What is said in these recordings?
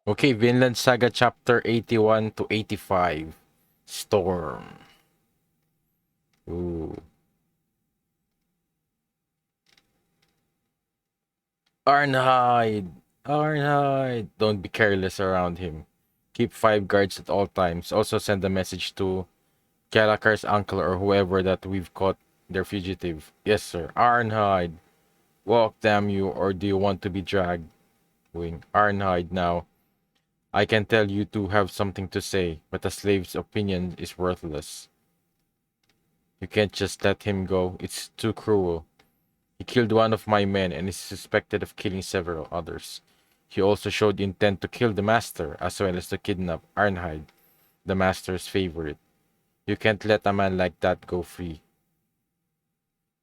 Okay, Vinland Saga Chapter 81 to 85. Storm. Ooh. Arnhide! Arnhide! Don't be careless around him. Keep 5 guards at all times. Also send a message to Galakar's uncle or whoever that we've caught their fugitive. Yes, sir. Arnhide! Walk, damn you, or do you want to be dragged? Wing. Arnhide now. I can tell you two have something to say, but a slave's opinion is worthless. You can't just let him go. It's too cruel. He killed one of my men and is suspected of killing several others. He also showed intent to kill the master, as well as to kidnap Arnhide, the master's favorite. You can't let a man like that go free.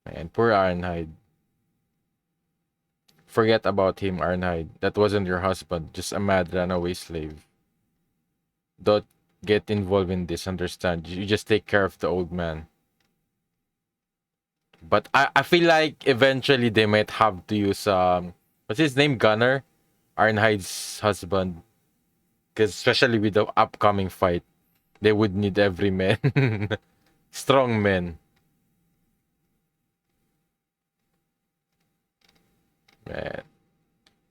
Man, poor Arnhide. Forget about him, Arnhide. That wasn't your husband, just a mad runaway slave. Don't get involved in this, understand? You just take care of the old man. But I feel like eventually they might have to use what's his name? Gunner? Arnhide's husband. Because especially with the upcoming fight, they would need every man. Strong men. Man.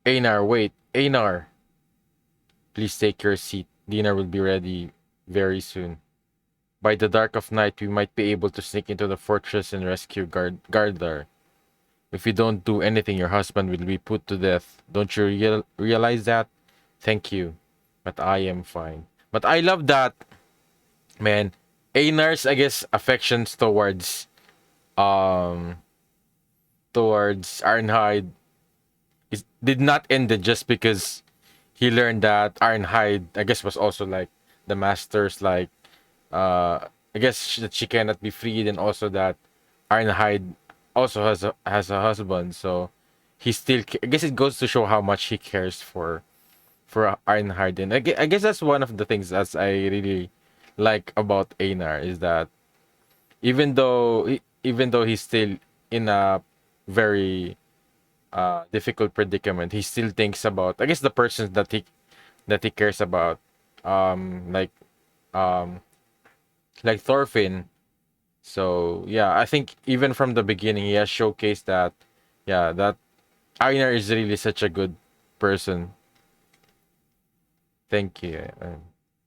Einar, wait. Einar. Please take your seat. Dinner will be ready very soon. By the dark of night, we might be able to sneak into the fortress and rescue Gardar. If you don't do anything, your husband will be put to death. Don't you realize that? Thank you. But I am fine. But I love that, man. Einar's, I guess, affections um towards Arnhide did not end it just because he learned that Arnhide, I guess, was also like the master's like I guess that she cannot be freed, and also that Arnhide also has a husband. So he still I guess it goes to show how much he cares for Arnhide. And I guess that's one of the things that I really like about Einar is that even though he's still in a very difficult predicament, he still thinks about, I guess, the persons that he cares about, um like um like Thorfinn. So yeah, I think even from the beginning he has showcased that, yeah, that Einar is really such a good person. Thank you.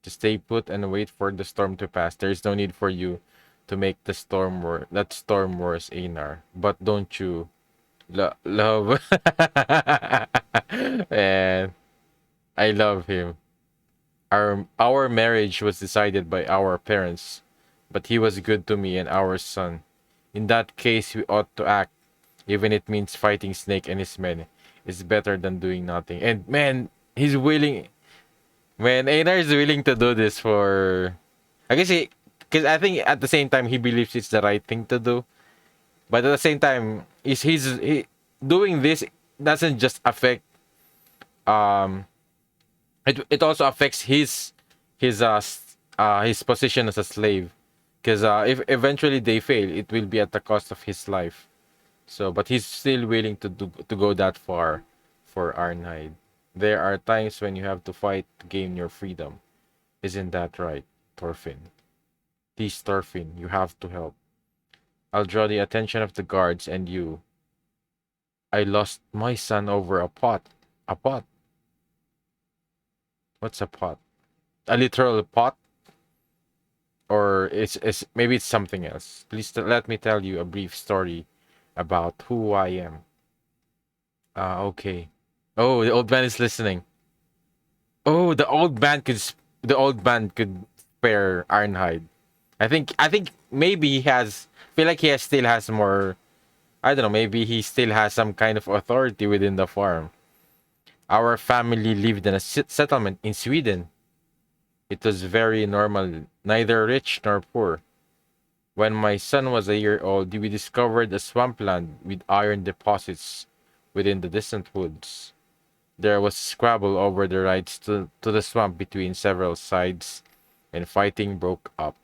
Just stay put and wait for the storm to pass. There is no need for you to make that storm worse, Einar. But don't you love? Man, I love him. Our marriage was decided by our parents, but he was good to me and our son. In that case, we ought to act, even it means fighting Snake and his men. It's better than doing nothing. And man, he's willing. Man, Einar is willing to do this for. I guess because I think at the same time he believes it's the right thing to do, but at the same time, doing this doesn't just affect um it also affects his position as a slave, because if eventually they fail, it will be at the cost of his life. So, but he's still willing to go that far for Arnhide. There are times when you have to fight to gain your freedom. Isn't that right, Thorfinn? Please, Thorfinn, you have to help. I'll draw the attention of the guards and you. I lost my son over a pot. A pot? What's a pot? A literal pot? Or it's maybe it's something else. Please let me tell you a brief story about who I am. Okay. Oh, the old man is listening. Oh, the old man could spare Arnhide. I think maybe he has. Feel like still has more. I don't know. Maybe he still has some kind of authority within the farm. Our family lived in a settlement in Sweden. It was very normal, neither rich nor poor. When my son was a year old, we discovered a swampland with iron deposits within the distant woods. There was a squabble over the rights to the swamp between several sides, and fighting broke out.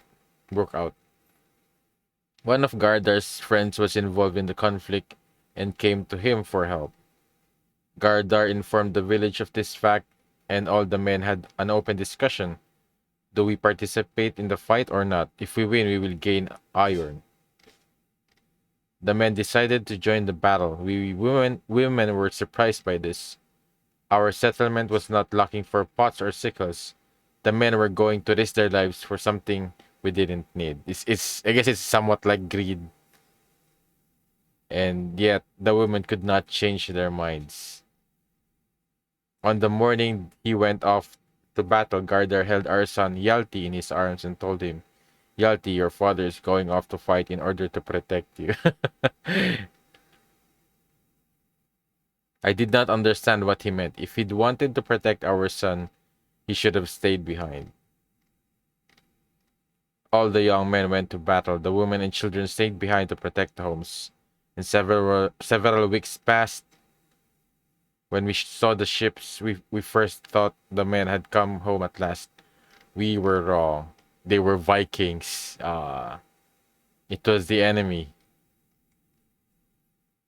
One of Gardar's friends was involved in the conflict and came to him for help. Gardar informed the village of this fact, and all the men had an open discussion. Do we participate in the fight or not? If we win, we will gain iron. The men decided to join the battle. We women were surprised by this. Our settlement was not looking for pots or sickles. The men were going to risk their lives for something we didn't need. It's I guess it's somewhat like greed, and yet the women could not change their minds. On the morning he went off to battle, Gardar held our son Yalti in his arms and told him, Yalti, your father is going off to fight in order to protect you. I did not understand what he meant. If he'd wanted to protect our son, he should have stayed behind. All the young men went to battle. The women and children stayed behind to protect the homes. And several weeks passed. When we saw the ships, we first thought the men had come home at last. We were wrong. They were Vikings. It was the enemy.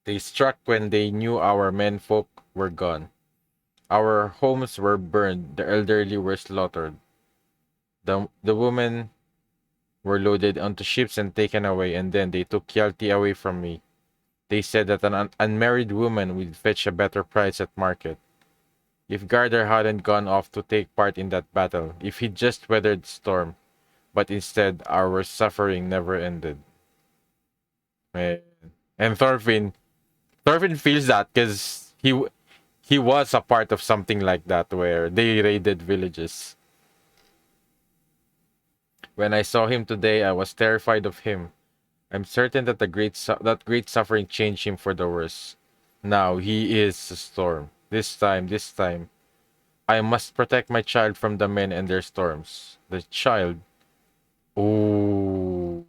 They struck when they knew our menfolk were gone. Our homes were burned. The elderly were slaughtered. The women were loaded onto ships and taken away, and then they took Yalti away from me. They said that an unmarried woman would fetch a better price at market. If Gardner hadn't gone off to take part in that battle, if he'd just weathered the storm, but instead our suffering never ended. Man. And Thorfinn feels that because he was a part of something like that where they raided villages. When I saw him today, I was terrified of him. I'm certain that that great suffering changed him for the worse. Now he is a storm. This time, I must protect my child from the men and their storms. The child. Ooh.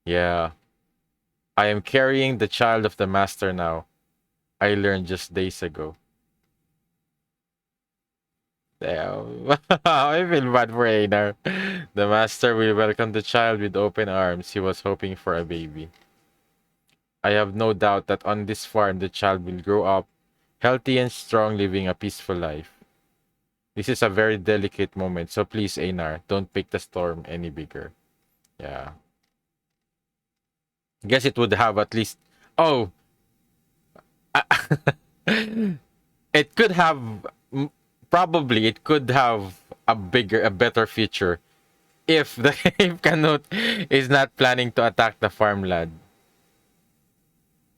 Yeah. I am carrying the child of the master now. I learned just days ago. Damn. I feel bad for Einar. The master will welcome the child with open arms. He was hoping for a baby. I have no doubt that on this farm the child will grow up healthy and strong, living a peaceful life. This is a very delicate moment, so please, Einar, don't make the storm any bigger. Yeah. I guess it would have at least. Oh, it could have. Probably it could have a better future if the if Canute is not planning to attack the farmland.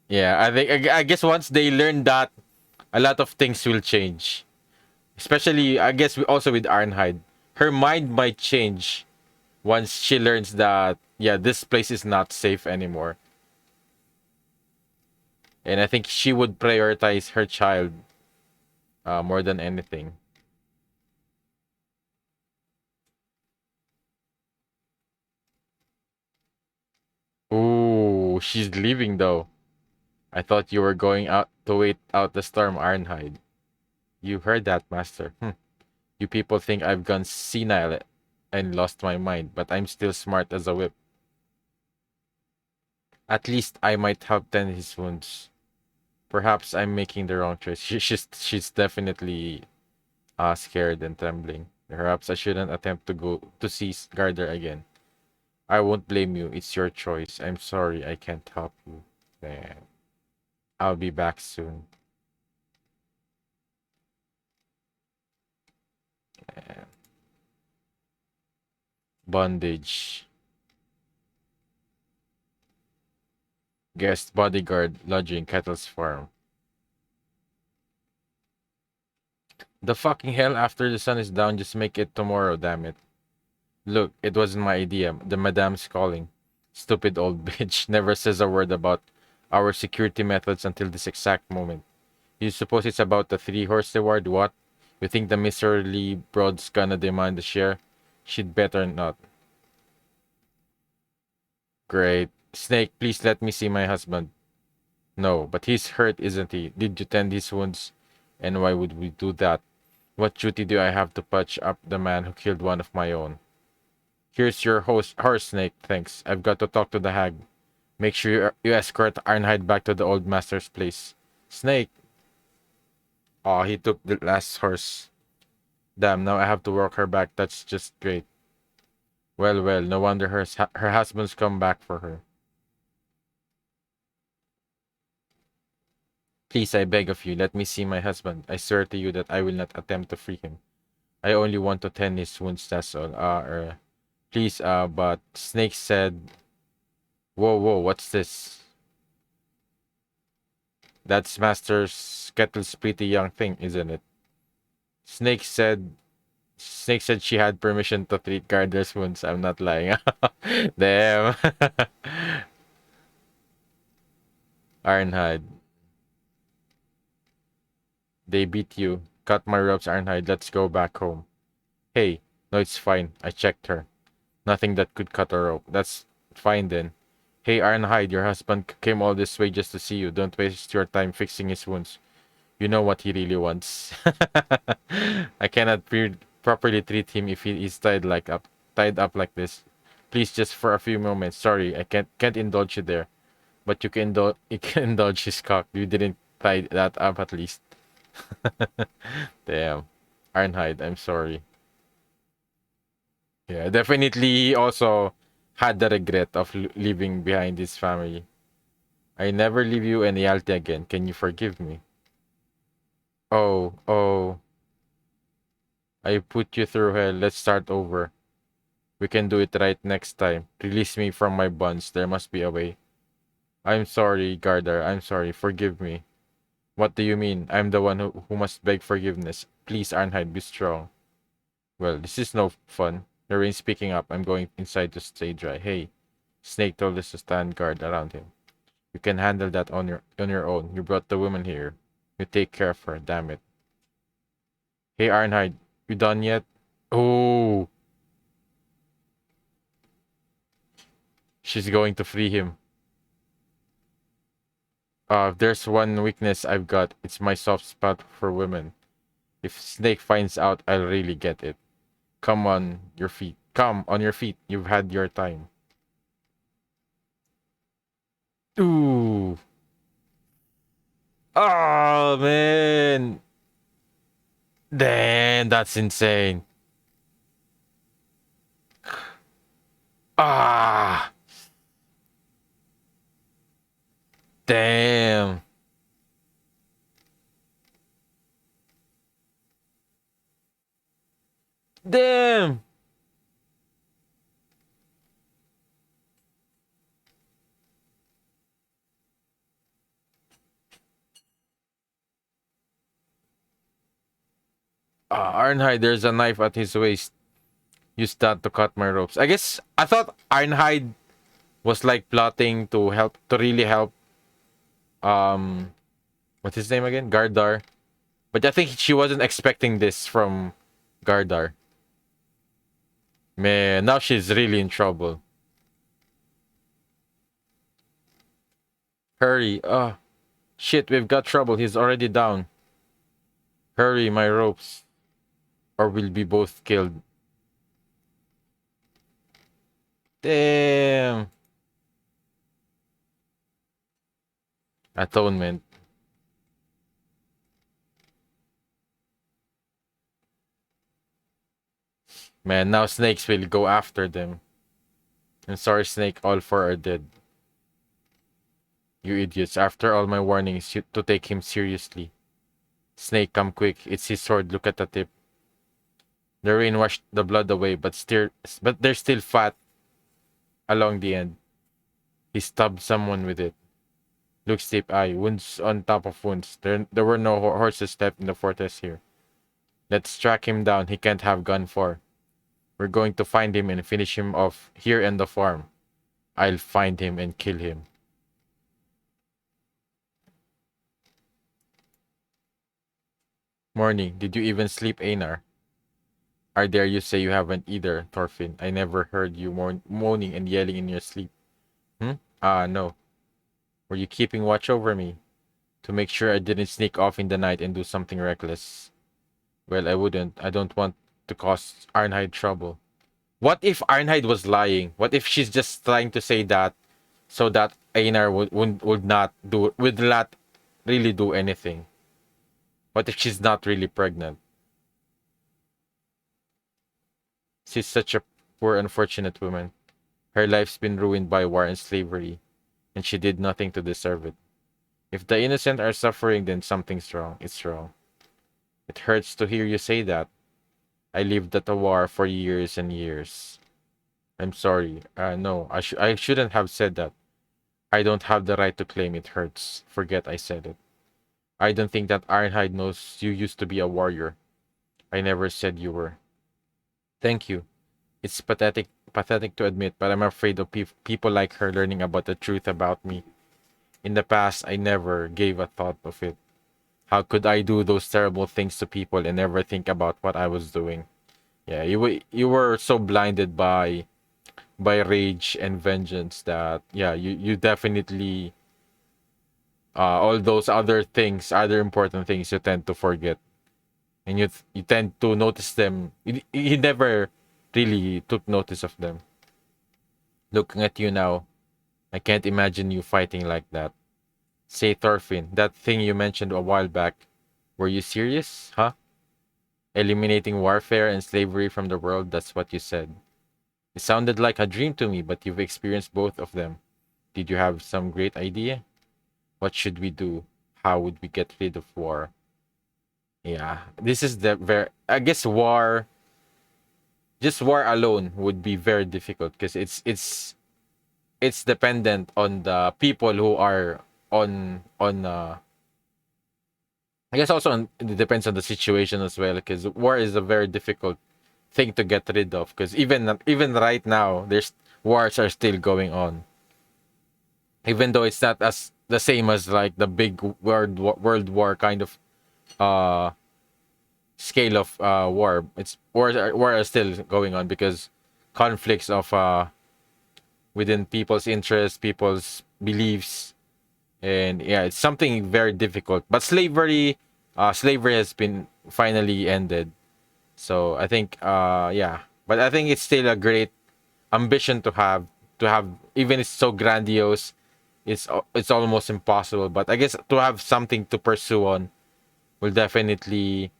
Yeah, I guess once they learn that, a lot of things will change. Especially, I guess, also with Arnhide. Her mind might change once she learns that, yeah, this place is not safe anymore. And I think she would prioritize her child more than anything. Ooh, she's leaving though. I thought you were going out to wait out the storm, Arnhide. You heard that, Master. You people think I've gone senile and lost my mind, but I'm still smart as a whip. At least I might help tend his wounds. Perhaps I'm making the wrong choice. She's definitely scared and trembling. Perhaps I shouldn't attempt to go to see Gardner again. I won't blame you. It's your choice. I'm sorry I can't help you. Man. I'll be back soon. Man. Bondage. Guest bodyguard lodging Kettle's farm. The fucking hell after the sun is down, just make it tomorrow, damn it. Look, it wasn't my idea. The madame's calling. Stupid old bitch never says a word about our security methods until this exact moment. You suppose it's about the 3-horse reward? What? You think the miserly broad's gonna demand a share? She'd better not. Great. Snake, please let me see my husband. No, but he's hurt, isn't he? Did you tend his wounds? And why would we do that? What duty do I have to patch up the man who killed one of my own? Here's your horse, Snake. Thanks. I've got to talk to the hag. Make sure you escort Arnhide back to the old master's place. Snake. Oh, he took the last horse. Damn, now I have to work her back. That's just great. Well, well, no wonder her husband's come back for her. Please, I beg of you, let me see my husband. I swear to you that I will not attempt to free him. I only want to tend his wounds, that's all. Please, but Snake said, whoa, whoa, what's this? That's Master Kettle's pretty young thing, isn't it? Snake said, Snake said she had permission to treat Gardner's wounds. I'm not lying. Damn. Ironhide. They beat you. Cut my ropes, Ironhide. Let's go back home. Hey, no, it's fine. I checked her. Nothing that could cut a rope. That's fine then. Hey, Ironhide, your husband came all this way just to see you. Don't waste your time fixing his wounds. You know what he really wants. I cannot properly treat him if he is tied up like this. Please, just for a few moments. Sorry, I can't indulge you there. But you can indulge his cock. You didn't tie that up at least. Damn. Ironhide, I'm sorry. Yeah, definitely also had the regret of leaving behind his family. I never leave you and Yalti again. Can you forgive me? Oh, oh. I put you through hell. Let's start over. We can do it right next time. Release me from my bonds. There must be a way. I'm sorry, Gardar. I'm sorry. Forgive me. What do you mean? I'm the one who must beg forgiveness. Please, Arnheid, be strong. Well, this is no fun. The rain's picking up. I'm going inside to stay dry. Hey, Snake told us to stand guard around him. You can handle that on your own. You brought the woman here. You take care of her. Damn it. Hey, Arnheid, you done yet? Oh, she's going to free him. If there's one weakness I've got, it's my soft spot for women. If Snake finds out, I'll really get it. Come on your feet. Come on your feet. You've had your time. Ooh. Oh, man. Damn, that's insane. Ah. Damn. Damn. Arnhide, there's a knife at his waist. Use that to cut my ropes. I guess I thought Arnhide was like plotting to really help um what's his name again? Gardar. But I think she wasn't expecting this from Gardar. Man, now she's really in trouble. Hurry. Shit, we've got trouble. He's already down. Hurry, my ropes. Or we'll be both killed. Damn. Atonement. Man, now snakes will go after them. And sorry, Snake, all four are dead. You idiots. After all my warnings to take him seriously. Snake, come quick. It's his sword. Look at the tip. The rain washed the blood away, but there's still fat along the end. He stabbed someone with it. Look, steep eye. Wounds on top of wounds. There were no horses left in the fortress here. Let's track him down. He can't have gone far. We're going to find him and finish him off here in the farm. I'll find him and kill him. Morning. Did you even sleep, Einar? I dare you say you haven't either, Thorfinn. I never heard you moaning and yelling in your sleep. No. Were you keeping watch over me? To make sure I didn't sneak off in the night and do something reckless? Well, I wouldn't. I don't want to cause Arnheid trouble. What if Arnheid was lying? What if she's just trying to say that so that Einar would not really do anything? What if she's not really pregnant? She's such a poor, unfortunate woman. Her life's been ruined by war and slavery, and she did nothing to deserve it. If the innocent are suffering, then something's wrong. It's wrong. It hurts to hear you say that. I lived at a war for years and years. I'm sorry. No, I shouldn't have said that. I don't have the right to claim it hurts. Forget I said it. I don't think that Ironhide knows you used to be a warrior. I never said you were. Thank you. It's pathetic to admit, but I'm afraid of people like her learning about the truth about me. In the past, I never gave a thought of it. How could I do those terrible things to people and never think about what I was doing? Yeah, you were so blinded by rage and vengeance that yeah, you definitely all those other things, other important things you tend to forget. And you tend to notice them. You never really took notice of them. Looking at you now, I can't imagine you fighting like that. Say, Thorfinn, that thing you mentioned a while back, were you serious? Huh? Eliminating warfare and slavery from the world, that's what you said. It sounded like a dream to me, but you've experienced both of them. Did you have some great idea? What should we do? How would we get rid of war? Yeah, this is the very. I guess war, just war alone would be very difficult because it's dependent on the people who are on. I guess also it depends on the situation as well because war is a very difficult thing to get rid of because even right now there's wars are still going on even though it's not as the same as like the big world war kind of uh scale of war. It's war are still going on because conflicts of within people's interests, people's beliefs, and yeah, it's something very difficult. But slavery has been finally ended. So I think yeah, but I think it's still a great ambition to have even it's so grandiose. It's almost impossible. But I guess to have something to pursue on will definitely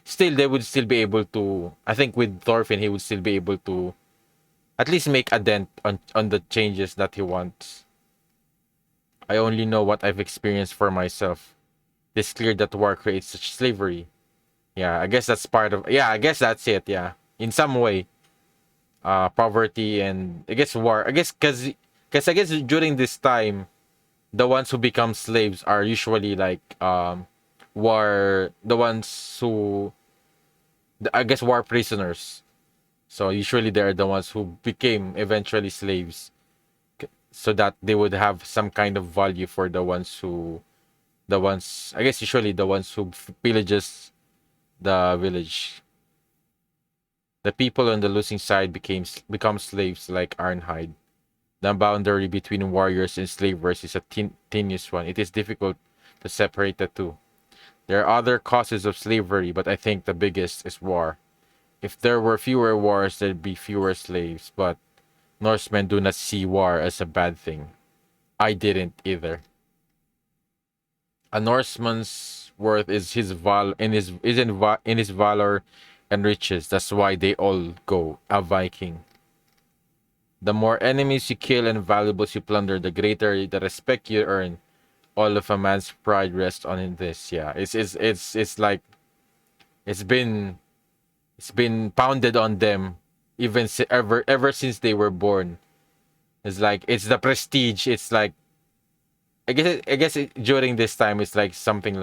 still they would still be able to. I think with Thorfinn he would still be able to at least make a dent on the changes that he wants. I only know what I've experienced for myself. It's clear that war creates such slavery. Yeah, I guess that's part of. Yeah, I guess that's it. Yeah, in some way, poverty and I guess war. I guess because I guess during this time, the ones who become slaves are usually like war. The ones who I guess war prisoners. So usually they're the ones who became eventually slaves, so that they would have some kind of value for the ones I guess usually the ones who pillages the village. The people on the losing side become slaves like Ironhide. The boundary between warriors and slavers is a tenuous one. It is difficult to separate the two. There are other causes of slavery, but I think the biggest is war. If there were fewer wars, there'd be fewer slaves, but Norsemen do not see war as a bad thing. I didn't either. A Norseman's worth is his val in his is in his valor and riches. That's why they all go a Viking. The more enemies you kill and valuables you plunder, the greater the respect you earn. All of a man's pride rests on this. Yeah, it's like it's been it's been pounded on them even ever since they were born. It's like it's the prestige. It's like during this time it's like something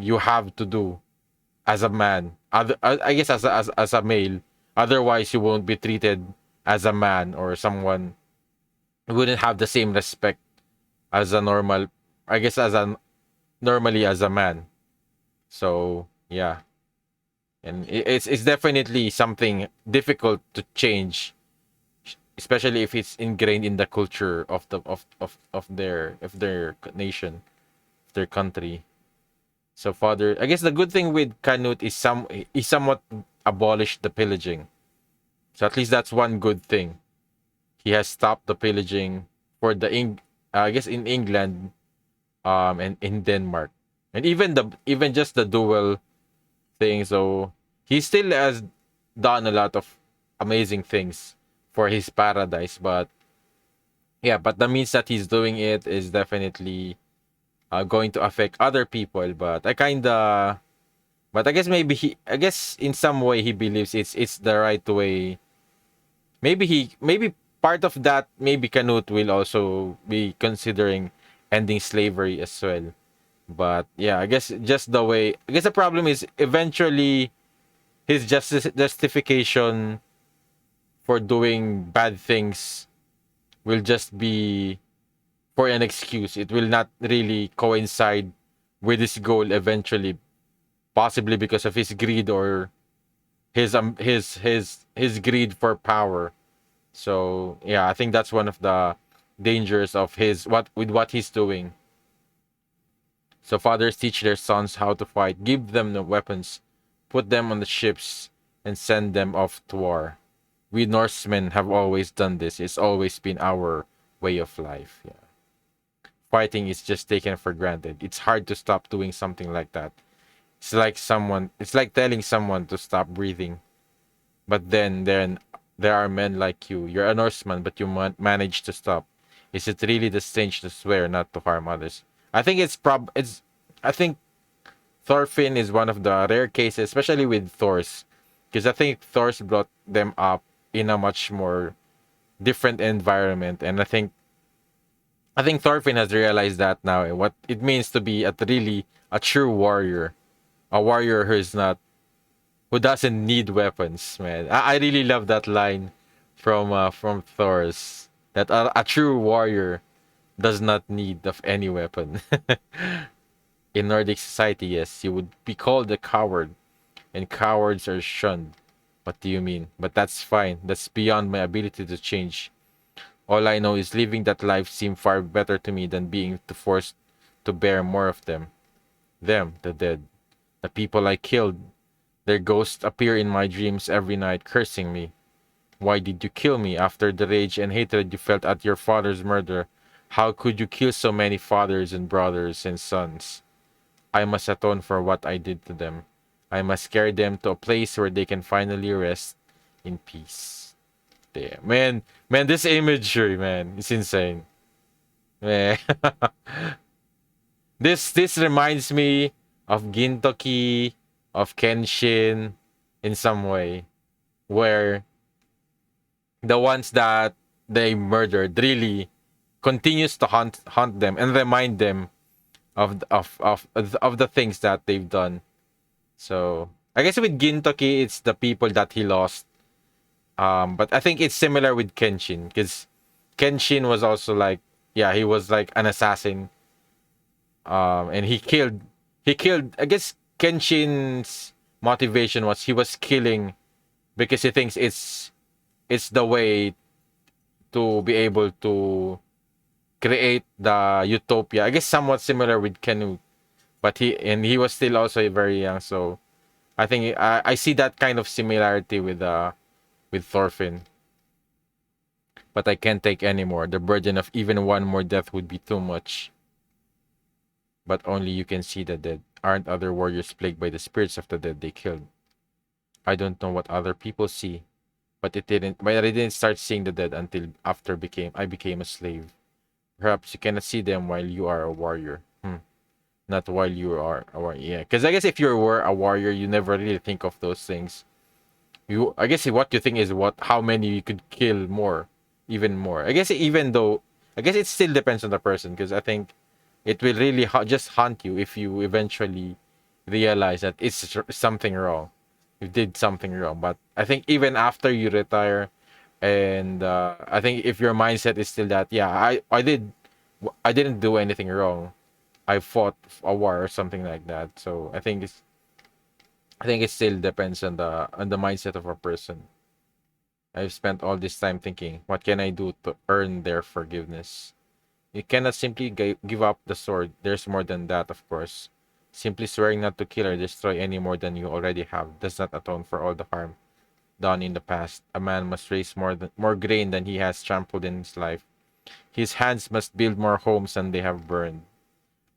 you have to do as a man. I guess as a male. Otherwise, you won't be treated as a man or someone who wouldn't have the same respect as a normal. I guess as a normally as a man. So yeah, and it's definitely something difficult to change, especially if it's ingrained in the culture of of their nation, their country. So father, I guess the good thing with Canute is he somewhat abolished the pillaging. So at least that's one good thing. He has stopped the pillaging for I guess in England and in Denmark. And even just the dual thing, so he still has done a lot of amazing things for his paradise, but yeah, but the means that he's doing it is definitely going to affect other people. But I guess maybe I guess in some way he believes it's the right way. Maybe part of that, maybe Canute will also be considering ending slavery as well. But yeah, I guess just the way. I guess the problem is eventually his justification for doing bad things will just be for an excuse. It will not really coincide with his goal eventually, possibly because of his greed or his greed for power. So yeah, I think that's one of the dangers of his what he's doing. So fathers teach their sons how to fight, give them the weapons, put them on the ships, and send them off to war. We Norsemen have always done this. It's always been our way of life. Yeah. Fighting is just taken for granted. It's hard to stop doing something like that. It's like telling someone to stop breathing. But then there are men like you. You're a Norseman, but you manage to stop. Is it really the strange to swear not to harm others? I think it's I think Thorfinn is one of the rare cases, especially with Thor's, because I think Thor's brought them up in a much more different environment, and I think Thorfinn has realized that now, what it means to be a true warrior, a warrior who doesn't need weapons. Man, I really love that line from Thor's, that a true warrior does not need of any weapon. In Nordic society, yes, you would be called a coward, and cowards are shunned. What do you mean? But that's fine. That's beyond my ability to change. All I know is living that life seemed far better to me than being forced to bear more of them. Them, the dead. The people I killed. Their ghosts appear in my dreams every night, cursing me. Why did you kill me after the rage and hatred you felt at your father's murder? How could you kill so many fathers and brothers and sons? I must atone for what I did to them. I must carry them to a place where they can finally rest in peace. Damn, man, this imagery, man, it's insane. Man, this reminds me of Gintoki, of Kenshin, in some way, where the ones that they murdered really continues to hunt them and remind them of the things that they've done. So I guess with Gintoki, it's the people that he lost. But I think it's similar with Kenshin, because Kenshin was also like, yeah, he was like an assassin. And he killed. I guess Kenshin's motivation was he was killing because he thinks it's the way to be able to create the utopia. I guess somewhat similar with Canute, but he was still also very young. So I think I see that kind of similarity with Thorfinn. But I can't take any more. The burden of even one more death would be too much. But only you can see the dead. Aren't other warriors plagued by the spirits of the dead they killed? I don't know what other people see, but it didn't. But I didn't start seeing the dead until after became I became a slave. Perhaps you cannot see them while you are a warrior. Not while you are a warrior. Yeah, because I guess if you were a warrior, you never really think of those things. I guess what you think is how many you could kill more, even more. I guess even though, I guess it still depends on the person, because I think it will really just haunt you if you eventually realize that it's something wrong. You did something wrong. But I think even after you retire, and I think if your mindset is still that, yeah, I didn't do anything wrong. I fought a war or something like that. So I think it still depends on the mindset of a person. I've spent all this time thinking, what can I do to earn their forgiveness? You cannot simply give up the sword. There's more than that, of course. Simply swearing not to kill or destroy any more than you already have does not atone for all the harm done in the past. A man must raise more grain than he has trampled in his life. His hands must build more homes than they have burned.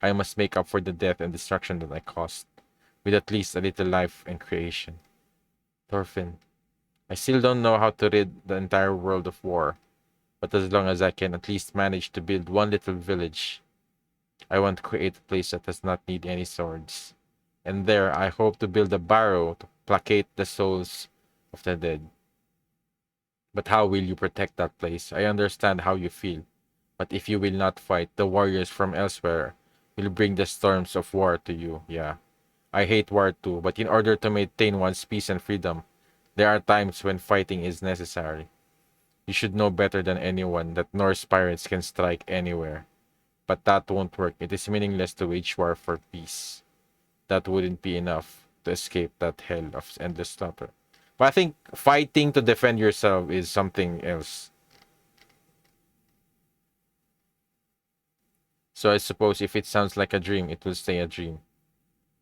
I must make up for the death and destruction that I caused, with at least a little life and creation. Thorfinn. I still don't know how to rid the entire world of war, but as long as I can at least manage to build one little village, I want to create a place that does not need any swords. And there, I hope to build a barrow to placate the souls of the dead. But how will you protect that place? I understand how you feel. But if you will not fight, the warriors from elsewhere will bring the storms of war to you. Yeah. I hate war too, but in order to maintain one's peace and freedom, there are times when fighting is necessary. You should know better than anyone that Norse pirates can strike anywhere. But that won't work. It is meaningless to wage war for peace. That wouldn't be enough to escape that hell of endless slaughter. But I think fighting to defend yourself is something else. So I suppose if it sounds like a dream, it will stay a dream,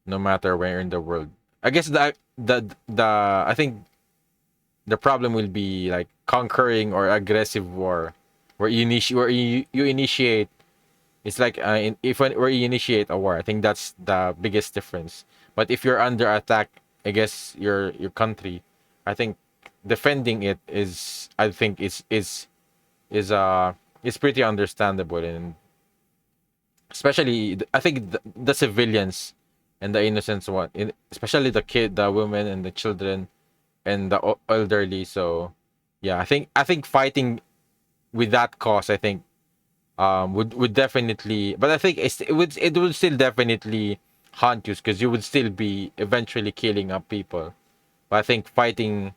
no matter where in the world. I guess the I think the problem will be like conquering or aggressive war, where you initiate. It's like where you initiate a war. I think that's the biggest difference. But if you're under attack, I guess your country, I think defending it is I think is is pretty understandable, and especially I think the civilians and the innocents one, especially the kid, the women, and the children and the elderly. So yeah, I think fighting with that cause, I think would definitely, but I think it would still definitely haunt you because you would still be eventually killing up people. But I think fighting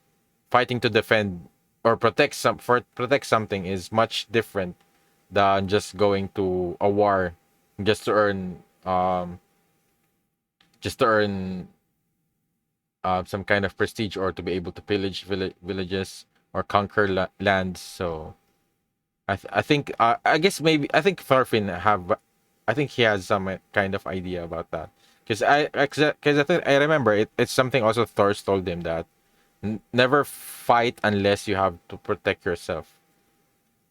to defend or protect something is much different than just going to a war just to earn just to earn some kind of prestige or to be able to pillage villages or conquer lands. So I think I guess maybe I think Thorfinn have I think he has some kind of idea about that because I think I remember it's something also Thor told him that never fight unless you have to protect yourself.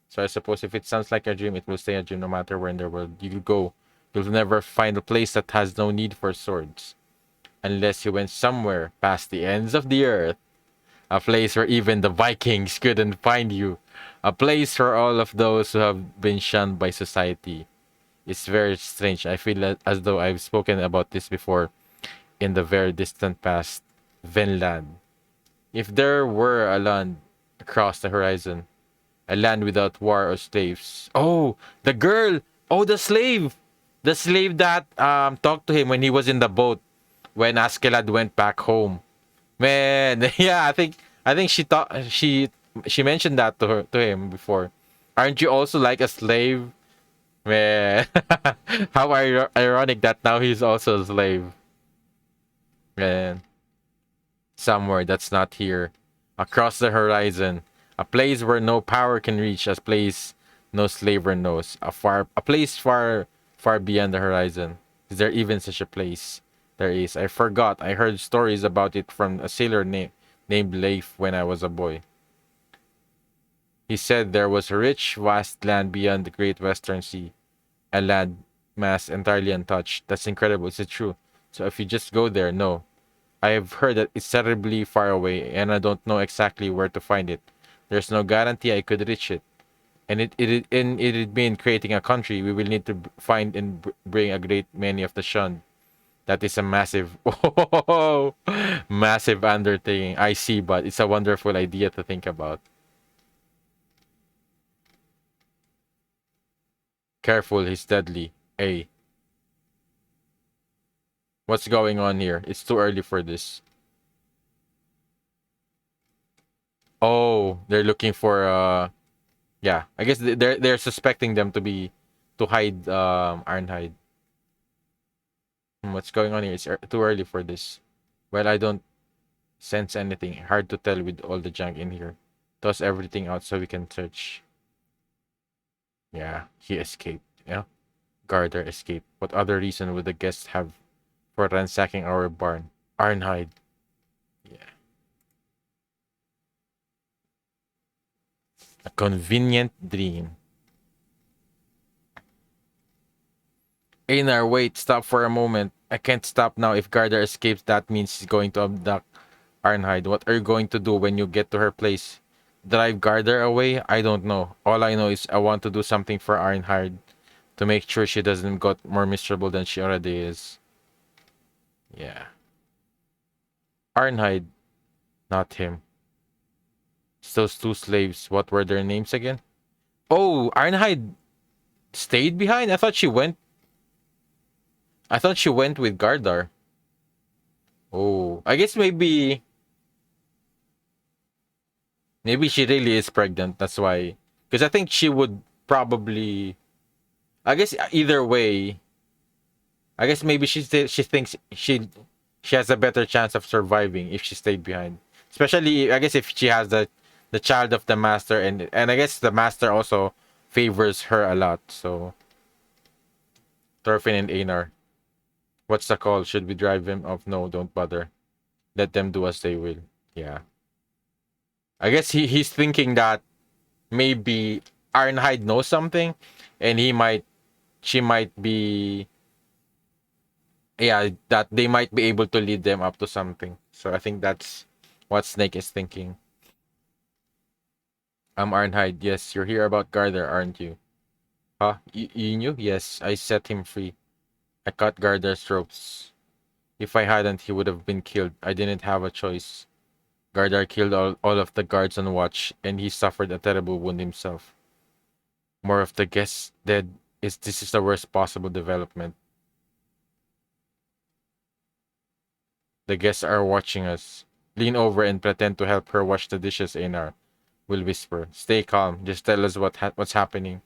So I suppose if it sounds like a dream, it will stay a dream no matter where in the world you go. You'll never find a place that has no need for swords unless you went somewhere past the ends of the earth, a place where even the Vikings couldn't find you, a place for all of those who have been shunned by society. It's very strange. I feel as though I've spoken about this before in the very distant past. Vinland. If there were a land across the horizon, a land without war or slaves. Oh, the girl! Oh, the slave! The slave that talked to him when he was in the boat when Askeladd went back home. Man, yeah, I think she mentioned that to him before. Aren't you also like a slave? Man, how ironic that now he's also a slave. Man, somewhere that's not here, across the horizon, a place where no power can reach, a place no slaver knows, a place far beyond the horizon. Is there even such a place? There is. I forgot. I heard stories about it from a sailor named Leif when I was a boy. He said there was a rich, vast land beyond the Great Western Sea, a land mass entirely untouched. That's incredible. Is it true? So if you just go there, no. I've heard that it's terribly far away, and I don't know exactly where to find it. There's no guarantee I could reach it. And it'd mean creating a country. We will need to find and bring a great many of the shunned. That is a massive, oh, massive undertaking. I see, but it's a wonderful idea to think about. Careful, he's deadly. Hey, what's going on here? It's too early for this. Oh, they're looking for yeah. I guess they're suspecting them to hide Ironhide. What's going on here? It's too early for this. Well, I don't sense anything. Hard to tell with all the junk in here. Toss everything out so we can search. Yeah, he escaped. Yeah. Garter escaped. What other reason would the guests have for ransacking our barn? Ironhide. Yeah. A convenient dream. Einar, wait, stop for a moment. I can't stop now. If Garter escapes, that means he's going to abduct Arnhide, what are you going to do when you get to her place? Drive Garder away? I don't know. All I know is I want to do something for Arnhide to make sure she doesn't get more miserable than she already is. Yeah. Arnhide, not him. It's those two slaves. What were their names again? Oh, Arnhide stayed behind? I thought she went with Gardar. Oh, I guess maybe she really is pregnant. That's why. Because I think she would probably. I guess either way. I guess maybe she thinks she has a better chance of surviving if she stayed behind. Especially, I guess if she has the child of the master, and I guess the master also favors her a lot. So Thorfinn and Einar, what's the call? Should we drive him off? No, don't bother. Let them do as they will. Yeah. I guess he's thinking that maybe Ironhide knows something, and she might be, yeah, that they might be able to lead them up to something. So I think that's what Snake is thinking. I'm Ironhide. Yes, you're here about Garder, aren't you? Huh? You knew? Yes, I set him free. I cut Garder's ropes. If I hadn't, he would have been killed. I didn't have a choice. Gardar killed all of the guards on watch, and he suffered a terrible wound himself. More of the guests dead. This is the worst possible development. The guests are watching us. Lean over and pretend to help her wash the dishes, Einar will whisper. Stay calm. Just tell us what's happening.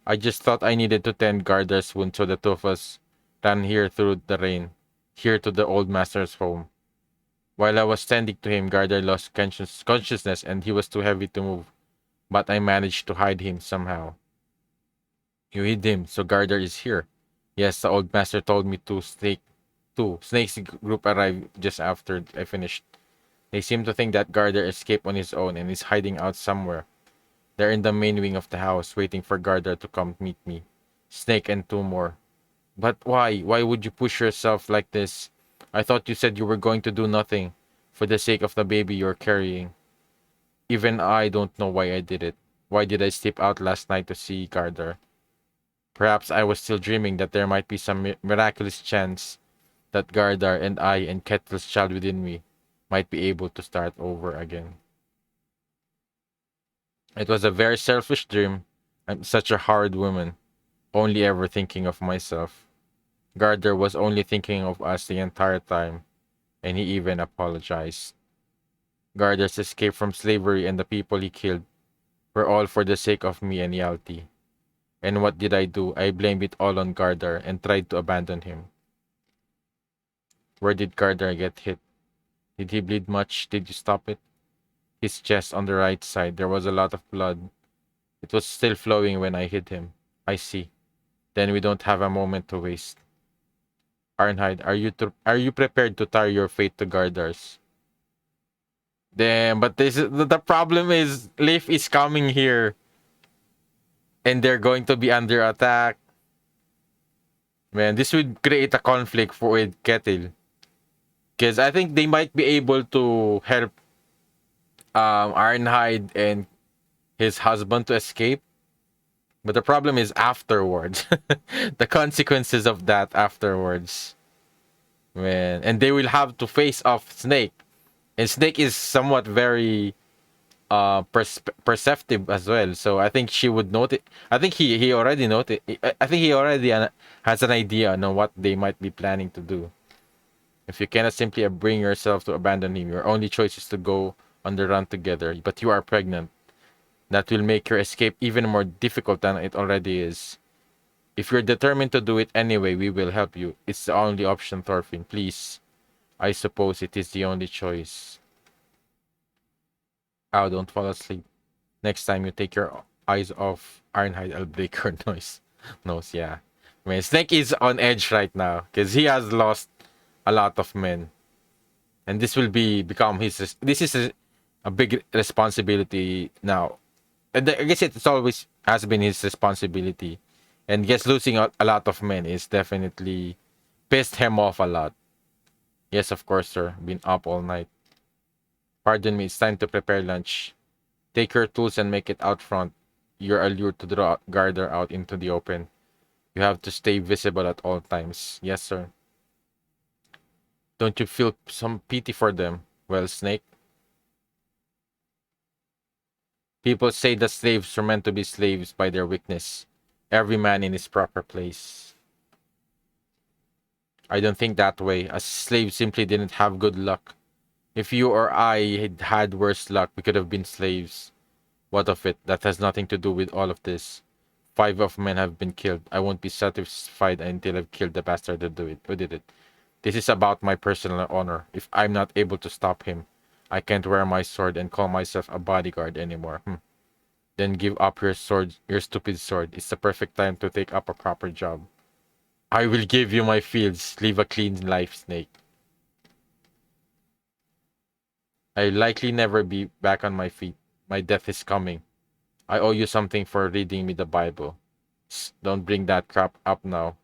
I just thought I needed to tend Gardar's wound, so the two of us ran here through the rain, here to the old master's home. While I was tending to him, Gardar lost consciousness and he was too heavy to move, but I managed to hide him somehow. You hid him, so Gardar is here. Yes, the old master told me to Snake's group arrived just after I finished. They seem to think that Gardar escaped on his own and is hiding out somewhere. They're in the main wing of the house, waiting for Gardar to come meet me. Snake and two more. But why? Why would you push yourself like this? I thought you said you were going to do nothing for the sake of the baby you're carrying. Even I don't know why I did it. Why did I sleep out last night to see Gardar? Perhaps I was still dreaming that there might be some miraculous chance that Gardar and I and Kettle's child within me might be able to start over again. It was a very selfish dream. I'm such a hard woman, only ever thinking of myself. Gardar was only thinking of us the entire time, and he even apologized. Gardar's escape from slavery and the people he killed were all for the sake of me and Yalti. And what did I do? I blamed it all on Gardar and tried to abandon him. Where did Gardar get hit? Did he bleed much? Did you stop it? His chest on the right side. There was a lot of blood. It was still flowing when I hit him. I see. Then we don't have a moment to waste. Arnhide, are you prepared to tie your fate to Gardar's? Damn, but the problem is Leif is coming here, and they're going to be under attack. Man, this would create a conflict for with Kettle, because I think they might be able to help Arnhide and his husband to escape. But the problem is afterwards. The consequences of that afterwards. Man. And they will have to face off Snake. And Snake is somewhat very perceptive as well. So I think she would notice. I think he already noticed. I think he already has an idea on what they might be planning to do. If you cannot simply bring yourself to abandon him, your only choice is to go on the run together. But you are pregnant. That will make your escape even more difficult than it already is. If you're determined to do it anyway, we will help you. It's the only option, Thorfinn. Please. I suppose it is the only choice. Oh, don't fall asleep. Next time you take your eyes off Ironhide, I'll break your nose, yeah. I mean, Snake is on edge right now because he has lost a lot of men. And this will become his... This is a big responsibility now. And I guess it's always has been his responsibility. And yes, losing a lot of men is definitely pissed him off a lot. Yes, of course, sir. Been up all night. Pardon me, it's time to prepare lunch. Take your tools and make it out front. You're allured to draw Garter out into the open. You have to stay visible at all times. Yes, sir. Don't you feel some pity for them? Well, Snake, people say that slaves are meant to be slaves by their weakness. Every man in his proper place. I don't think that way. A slave simply didn't have good luck. If you or I had had worse luck, we could have been slaves. What of it? That has nothing to do with all of this. 5 of men have been killed. I won't be satisfied until I've killed the bastard who did it. This is about my personal honor. If I'm not able to stop him, I can't wear my sword and call myself a bodyguard anymore. Then give up your sword, your stupid sword. It's the perfect time to take up a proper job. I will give you my fields. Live a clean life, Snake. I'll likely never be back on my feet. My death is coming. I owe you something for reading me the Bible. Don't bring that crap up now.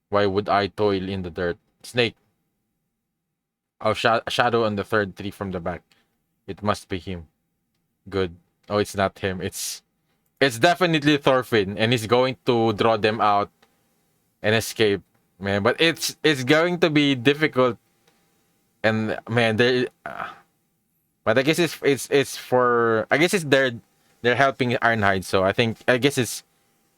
Why would I toil in the dirt? Snake, I'll shadow on the third tree from the back. It must be him. Good. Oh, it's not him. It's definitely Thorfinn, and he's going to draw them out and escape, man. But it's going to be difficult, and man, but I guess it's for I guess it's they're helping Ironhide, so I guess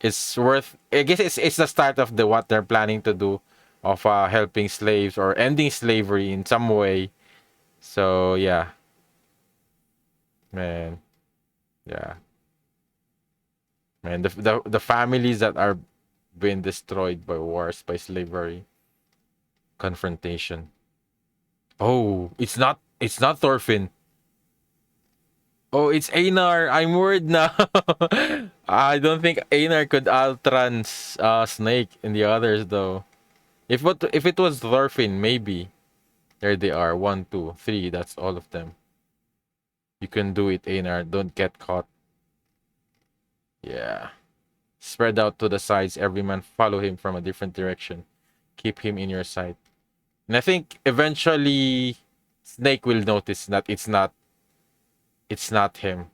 it's worth. I guess it's the start of the what they're planning to do, of helping slaves or ending slavery in some way. So yeah, man, yeah, man. The families that are being destroyed by wars, by slavery, confrontation. Oh, it's not Thorfinn. Oh, it's Einar. I'm worried now. I don't think Einar could outrun Snake and the others though. If it was Thorfinn, maybe. There they are. 1, 2, 3. That's all of them. You can do it, Einar. Don't get caught. Yeah. Spread out to the sides. Every man follow him from a different direction. Keep him in your sight. And I think eventually Snake will notice that it's not him.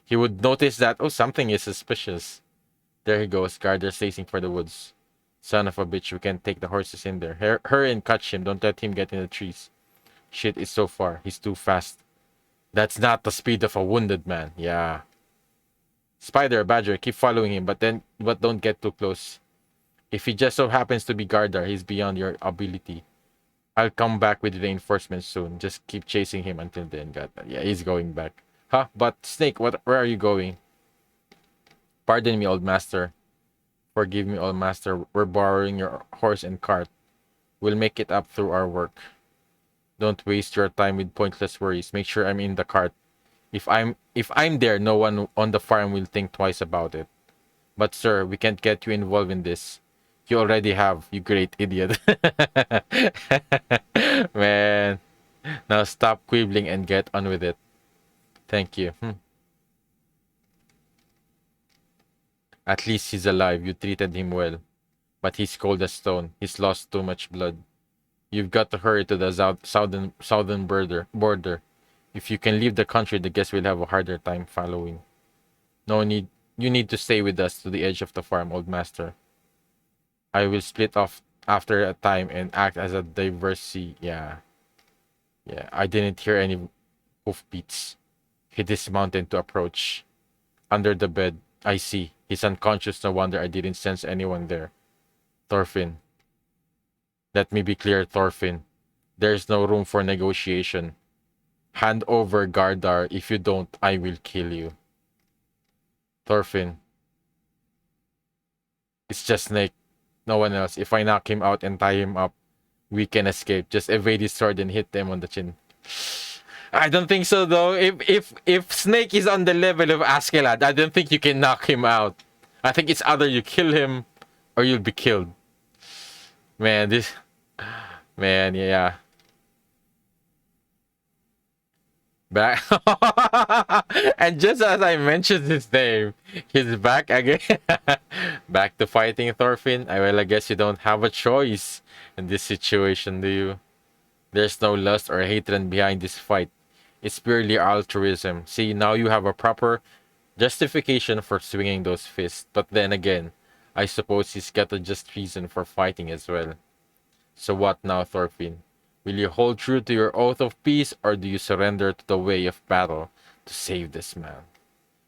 He would notice that, oh, something is suspicious. There he goes. Garder's racing for the woods. Son of a bitch, we can't take the horses in there. Hurry and catch him. Don't let him get in the trees. Shit is so far. He's too fast. That's not the speed of a wounded man. Yeah. Spider, Badger, keep following him, but don't get too close. If he just so happens to be Gardar, he's beyond your ability. I'll come back with reinforcements soon. Just keep chasing him until then. God, yeah, he's going back. Huh? But Snake, where are you going? Pardon me, old master. Forgive me, old master. We're borrowing your horse and cart. We'll make it up through our work. Don't waste your time with pointless worries. Make sure I'm in the cart. If I'm there, no one on the farm will think twice about it. But sir, we can't get you involved in this. You already have, you great idiot. Man. Now stop quibbling and get on with it. Thank you. At least he's alive. You treated him well. But he's cold as stone. He's lost too much blood. You've got to hurry to the southern border. If you can leave the country, the guests will have a harder time following. No need. You need to stay with us to the edge of the farm, old master. I will split off after a time and act as a diversity. Yeah. Yeah. I didn't hear any hoofbeats. He dismounted to approach. Under the bed. I see. He's unconscious. No wonder I didn't sense anyone there. Thorfinn. Let me be clear, Thorfinn. There's no room for negotiation. Hand over Gardar. If you don't, I will kill you. Thorfinn. It's just Snake. No one else. If I knock him out and tie him up, we can escape. Just evade his sword and hit them on the chin. I don't think so though. If Snake is on the level of Askeladd, I don't think you can knock him out. I think it's either you kill him or you'll be killed. Man, yeah. Back. And just as I mentioned his name, he's back again. Back to fighting Thorfinn. I guess you don't have a choice in this situation, do you? There's no lust or hatred behind this fight. It's purely altruism. See, now you have a proper justification for swinging those fists. But then again, I suppose he's got a just reason for fighting as well. So what now, Thorfinn? Will you hold true to your oath of peace, or do you surrender to the way of battle to save this man?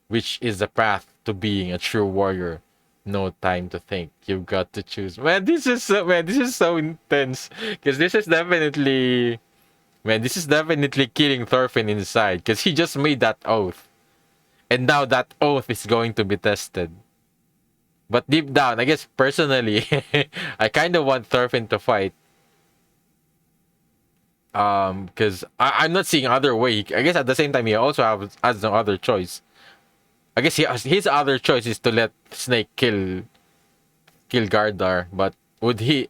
Which is the path to being a true warrior? No time to think. You've got to choose. Man, this is so intense. Because this is definitely killing Thorfinn inside. Because he just made that oath, and now that oath is going to be tested. But deep down, I guess personally, I kind of want Thorfinn to fight. Because I'm not seeing other way. I guess at the same time, he also has no other choice. I guess his other choice is to let Snake kill Gardar, but would he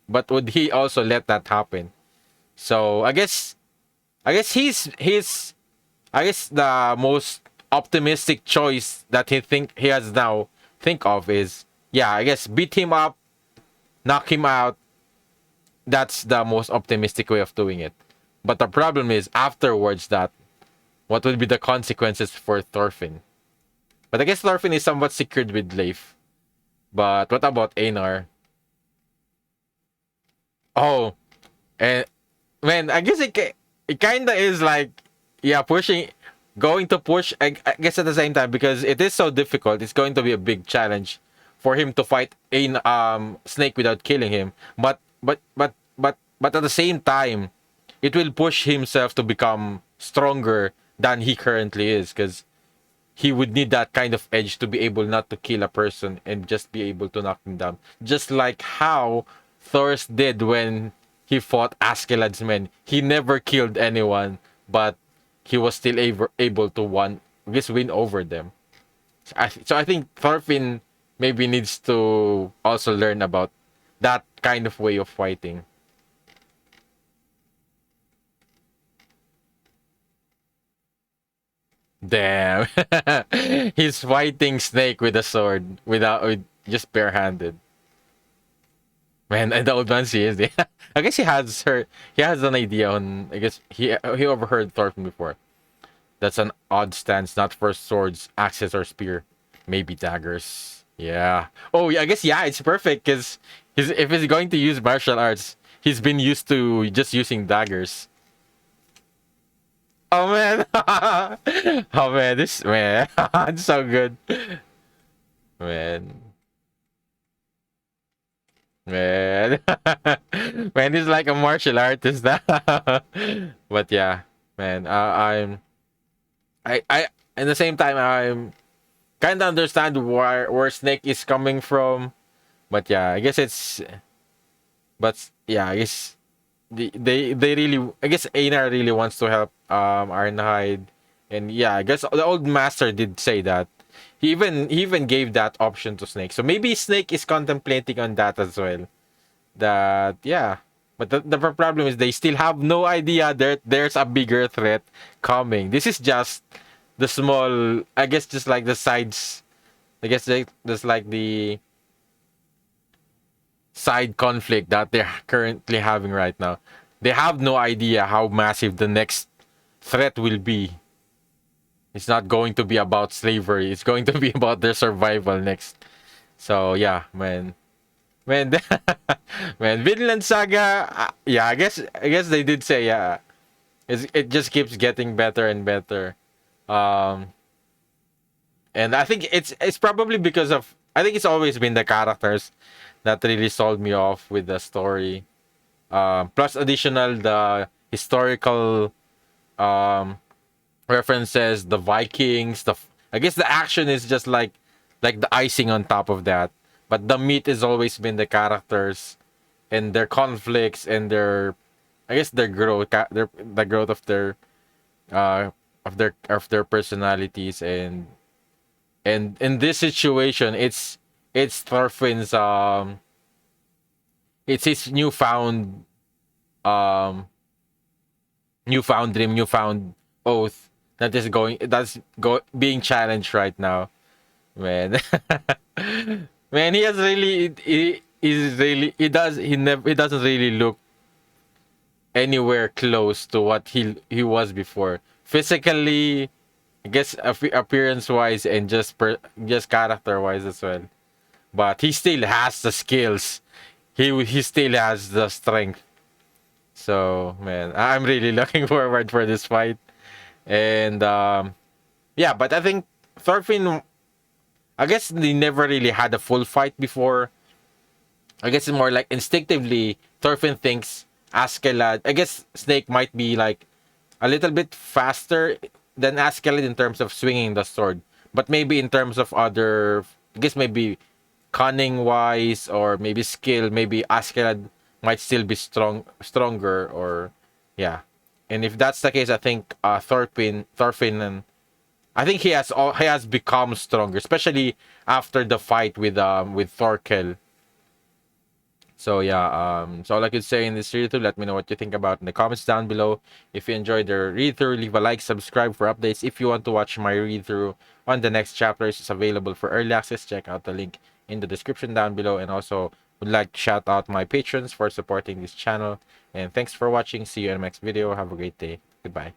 also let that happen? So I guess the most optimistic choice that he has now think of is, yeah, I guess beat him up, knock him out. That's the most optimistic way of doing it. But the problem is afterwards, that what will be the consequences for Thorfinn? But I guess Thorfinn is somewhat secured with Leif. But what about Einar? Oh, and man, I guess it kind of is like, yeah, going to push. I guess at the same time, because it is so difficult, it's going to be a big challenge for him to fight Snake without killing him. But at the same time, it will push himself to become stronger than he currently is, because he would need that kind of edge to be able not to kill a person and just be able to knock him down. Just like how Thor's did when he fought Askeladd's men. He never killed anyone, but he was still able to win over them. So I think Thorfinn maybe needs to also learn about that kind of way of fighting. Damn. He's fighting Snake with a sword with just barehanded. Man, and the old man sees it. I guess he has an idea on, I guess he overheard Thorfinn before. That's an odd stance, not for swords, axes, or spear. Maybe daggers. Yeah. Oh, yeah, I guess, yeah, it's perfect because if he's going to use martial arts, he's been used to just using daggers. Oh man. Oh man, this man. It's so good. Man. Man. Man, he's like a martial artist. But yeah, man, I at the same time, I'm kind of understand where Snake is coming from. But yeah, I guess I guess they really, I guess Einar really wants to help Ironhide. And yeah, I guess the old master did say that. He even gave that option to Snake. So maybe Snake is contemplating on that as well. That, yeah. But the problem is they still have no idea that there's a bigger threat coming. This is just the small, I guess, just like the sides. I guess just like the side conflict that they're currently having right now. They have no idea how massive the next threat will be. It's not going to be about slavery. It's going to be about their survival next. So yeah, man, man, Vinland Saga. Yeah, I guess they did say, yeah. It just keeps getting better and better. Um, and I think it's probably because of, I think it's always been the characters that really sold me off with the story. Plus additional the historical um references, the Vikings, I guess the action is just like the icing on top of that. But the meat has always been the characters and their conflicts and their, I guess, their growth, the growth uh of their personalities. And in this situation, it's Thorfinn's it's his um newfound dream, newfound oath that's being challenged right now, man. Man, he has really he's really he doesn't really look anywhere close to what he was before. physically, I guess appearance wise and just character wise as well. But he still has the skills. He still has the strength. So man, I'm really looking forward for this fight. And yeah, but I think Thorfinn, I guess they never really had a full fight before. I guess it's more like instinctively Thorfinn thinks Askeladd. I guess Snake might be like a little bit faster than Askeladd in terms of swinging the sword, but maybe in terms of other, I guess maybe cunning wise or maybe skill, maybe Askeladd might still be stronger, or yeah. And if that's the case, I think Thorfinn, and I think he has become stronger, especially after the fight with Thorkel. So yeah, so all I could say in this read through, let me know what you think about in the comments down below. If you enjoyed the read through, leave a like, subscribe for updates. If you want to watch my read through on the next chapters, it's available for early access. Check out the link in the description down below. And also would like to shout out my patrons for supporting this channel. And thanks for watching. See you in the next video. Have a great day. Goodbye.